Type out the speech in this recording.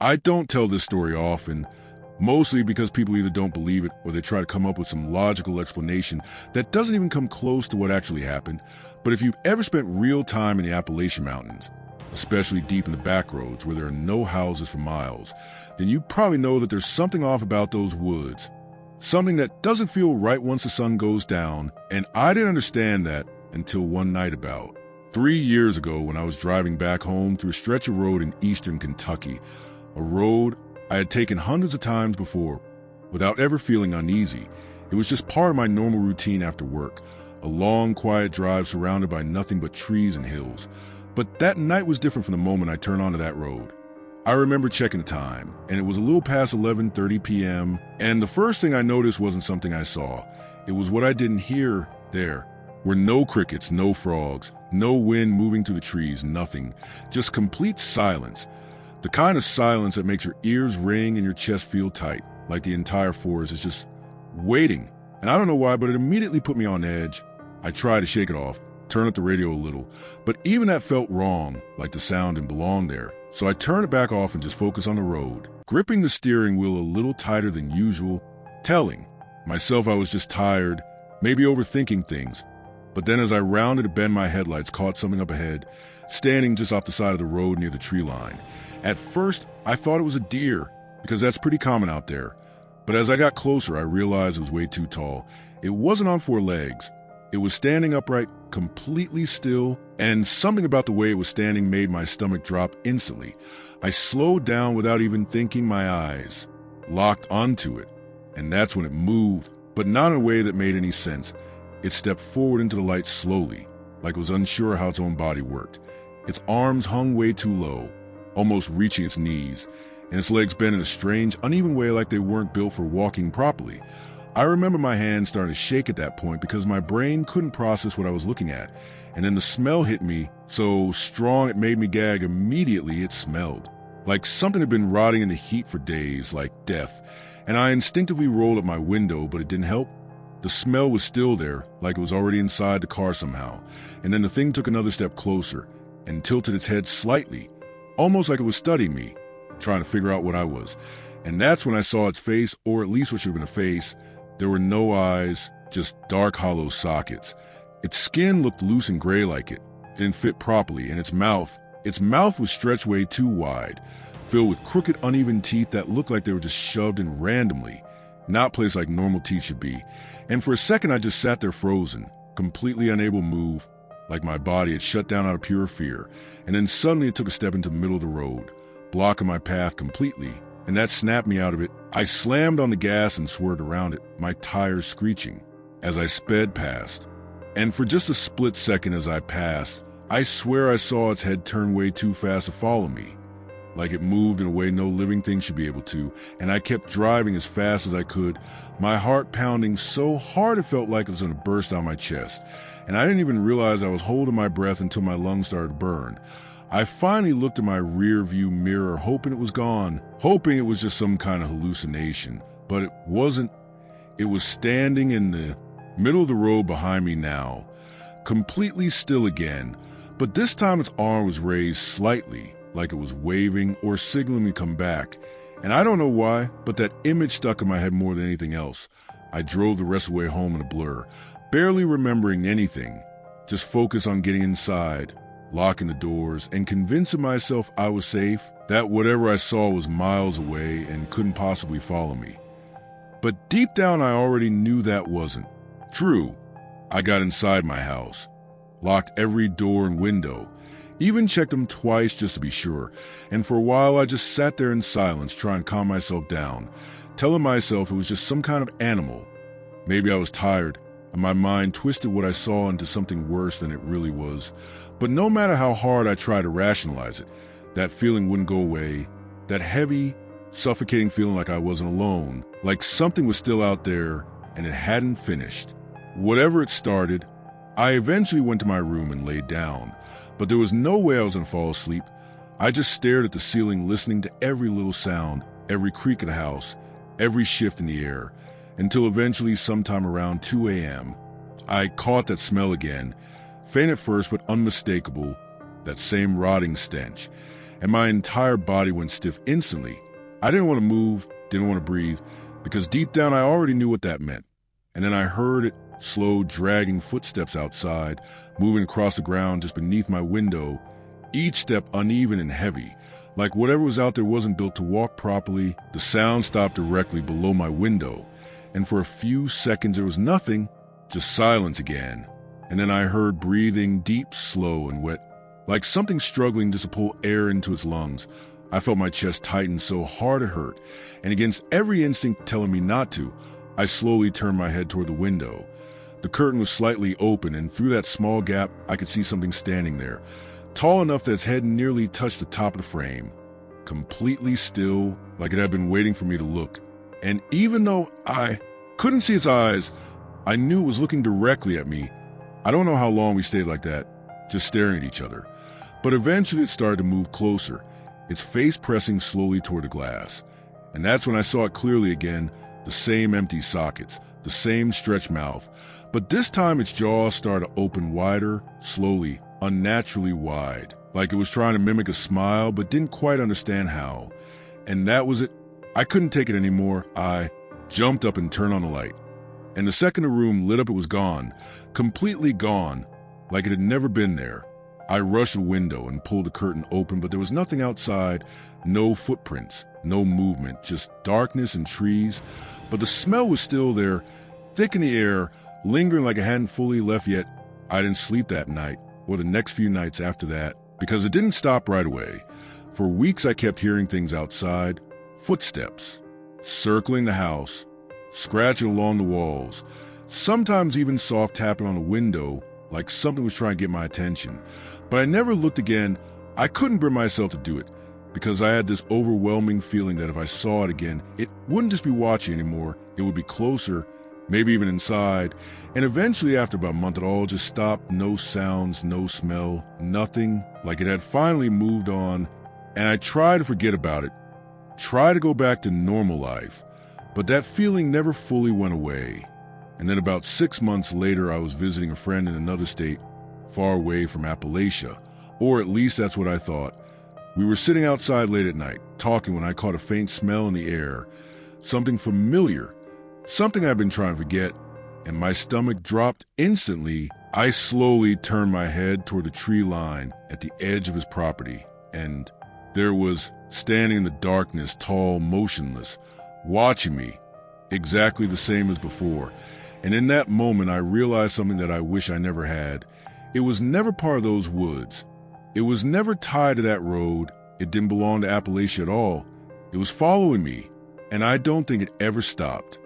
I don't tell this story often, mostly because people either don't believe it or they try to come up with some logical explanation that doesn't even come close to what actually happened. But if you've ever spent real time in the Appalachian Mountains, especially deep in the backroads where there are no houses for miles, then you probably know that there's something off about those woods. Something that doesn't feel right once the sun goes down, and I didn't understand that until one night about 3 years ago when I was driving back home through a stretch of road in eastern Kentucky, a road I had taken hundreds of times before without ever feeling uneasy. It was just part of my normal routine after work, a long, quiet drive surrounded by nothing but trees and hills. But that night was different from the moment I turned onto that road. I remember checking the time, and it was a little past 11:30 p.m., and the first thing I noticed wasn't something I saw. It was what I didn't hear. There were no crickets, no frogs, no wind moving through the trees, nothing. Just complete silence. The kind of silence that makes your ears ring and your chest feel tight, like the entire forest is just waiting. And I don't know why, but it immediately put me on edge. I tried to shake it off, turn up the radio a little, but even that felt wrong, like the sound didn't belong there. So I turned it back off and just focused on the road, gripping the steering wheel a little tighter than usual, telling myself I was just tired, maybe overthinking things. But then as I rounded a bend, my headlights caught something up ahead, standing just off the side of the road near the tree line. At first, I thought it was a deer, because that's pretty common out there. But as I got closer, I realized it was way too tall. It wasn't on four legs. It was standing upright, completely still, and something about the way it was standing made my stomach drop instantly. I slowed down without even thinking, my eyes locked onto it, and that's when it moved, but not in a way that made any sense. It stepped forward into the light slowly, like it was unsure how its own body worked. Its arms hung way too low, almost reaching its knees, and its legs bent in a strange, uneven way like they weren't built for walking properly. I remember my hands starting to shake at that point because my brain couldn't process what I was looking at. And then the smell hit me so strong it made me gag immediately. It smelled like something had been rotting in the heat for days, like death. And I instinctively rolled up my window, but it didn't help. The smell was still there, like it was already inside the car somehow. And then the thing took another step closer and tilted its head slightly, almost like it was studying me, trying to figure out what I was. And that's when I saw its face, or at least what should have been a face. There were no eyes, just dark, hollow sockets. Its skin looked loose and gray like it didn't fit properly, and its mouth was stretched way too wide, filled with crooked, uneven teeth that looked like they were just shoved in randomly, not placed like normal teeth should be. And for a second, I just sat there frozen, completely unable to move, like my body had shut down out of pure fear. And then suddenly it took a step into the middle of the road, blocking my path completely. And that snapped me out of it. I slammed on the gas and swerved around it, my tires screeching as I sped past. And for just a split second as I passed, I swear I saw its head turn way too fast to follow me, like it moved in a way no living thing should be able to, and I kept driving as fast as I could, my heart pounding so hard it felt like it was going to burst out my chest. And I didn't even realize I was holding my breath until my lungs started to burn. I finally looked at my rear view mirror, hoping it was gone, hoping it was just some kind of hallucination. But it wasn't. It was standing in the middle of the road behind me now, completely still again, but this time its arm was raised slightly, like it was waving or signaling me to come back. And I don't know why, but that image stuck in my head more than anything else. I drove the rest of the way home in a blur, barely remembering anything, just focused on getting inside, locking the doors, and convincing myself I was safe, that whatever I saw was miles away and couldn't possibly follow me. But deep down I already knew that wasn't true. I got inside my house, locked every door and window, even checked them twice just to be sure, and for a while I just sat there in silence trying to calm myself down, telling myself it was just some kind of animal. Maybe I was tired, and my mind twisted what I saw into something worse than it really was. But no matter how hard I tried to rationalize it, that feeling wouldn't go away, that heavy, suffocating feeling like I wasn't alone, like something was still out there and it hadn't finished. Whatever it started, I eventually went to my room and laid down, but there was no way I was going to fall asleep. I just stared at the ceiling, listening to every little sound, every creak of the house, every shift in the air, until eventually sometime around 2 a.m., I caught that smell again, faint at first but unmistakable, that same rotting stench. and my entire body went stiff instantly. I didn't want to move, didn't want to breathe, because deep down I already knew what that meant. And then I heard it, slow, dragging footsteps outside, moving across the ground just beneath my window, each step uneven and heavy, like whatever was out there wasn't built to walk properly. The sound stopped directly below my window, and for a few seconds there was nothing, just silence again. And then I heard breathing, deep, slow, and wet, like something struggling just to pull air into its lungs. I felt my chest tighten so hard it hurt, and against every instinct telling me not to, I slowly turned my head toward the window. The curtain was slightly open, and through that small gap, I could see something standing there, tall enough that its head nearly touched the top of the frame, completely still, like it had been waiting for me to look. And even though I couldn't see its eyes, I knew it was looking directly at me. I don't know how long we stayed like that, just staring at each other. But eventually it started to move closer, its face pressing slowly toward the glass. And that's when I saw it clearly again, the same empty sockets, the same stretched mouth. But this time its jaw started to open wider, slowly, unnaturally wide, like it was trying to mimic a smile but didn't quite understand how. And that was it. I couldn't take it anymore. I jumped up and turned on the light. And the second the room lit up, it was gone, completely gone, like it had never been there. I rushed to the window and pulled the curtain open, but there was nothing outside, no footprints, no movement, just darkness and trees. But the smell was still there, thick in the air, lingering like it hadn't fully left yet. I didn't sleep that night, or the next few nights after that, because it didn't stop right away. For weeks I kept hearing things outside, footsteps, circling the house, scratching along the walls, sometimes even soft tapping on the window, like something was trying to get my attention. But I never looked again. I couldn't bring myself to do it, because I had this overwhelming feeling that if I saw it again, it wouldn't just be watching anymore, it would be closer, maybe even inside. And eventually, after about a month, it all just stopped. No sounds, no smell, nothing, like it had finally moved on. And I tried to forget about it, try to go back to normal life, but that feeling never fully went away. And then about 6 months later, I was visiting a friend in another state, far away from Appalachia, or at least that's what I thought. We were sitting outside late at night, talking, when I caught a faint smell in the air, something familiar, something I've been trying to forget, and my stomach dropped instantly. I slowly turned my head toward the tree line at the edge of his property, and there was, standing in the darkness, tall, motionless, watching me, exactly the same as before. And in that moment, I realized something that I wish I never had. It was never part of those woods. It was never tied to that road. It didn't belong to Appalachia at all. It was following me, and I don't think it ever stopped.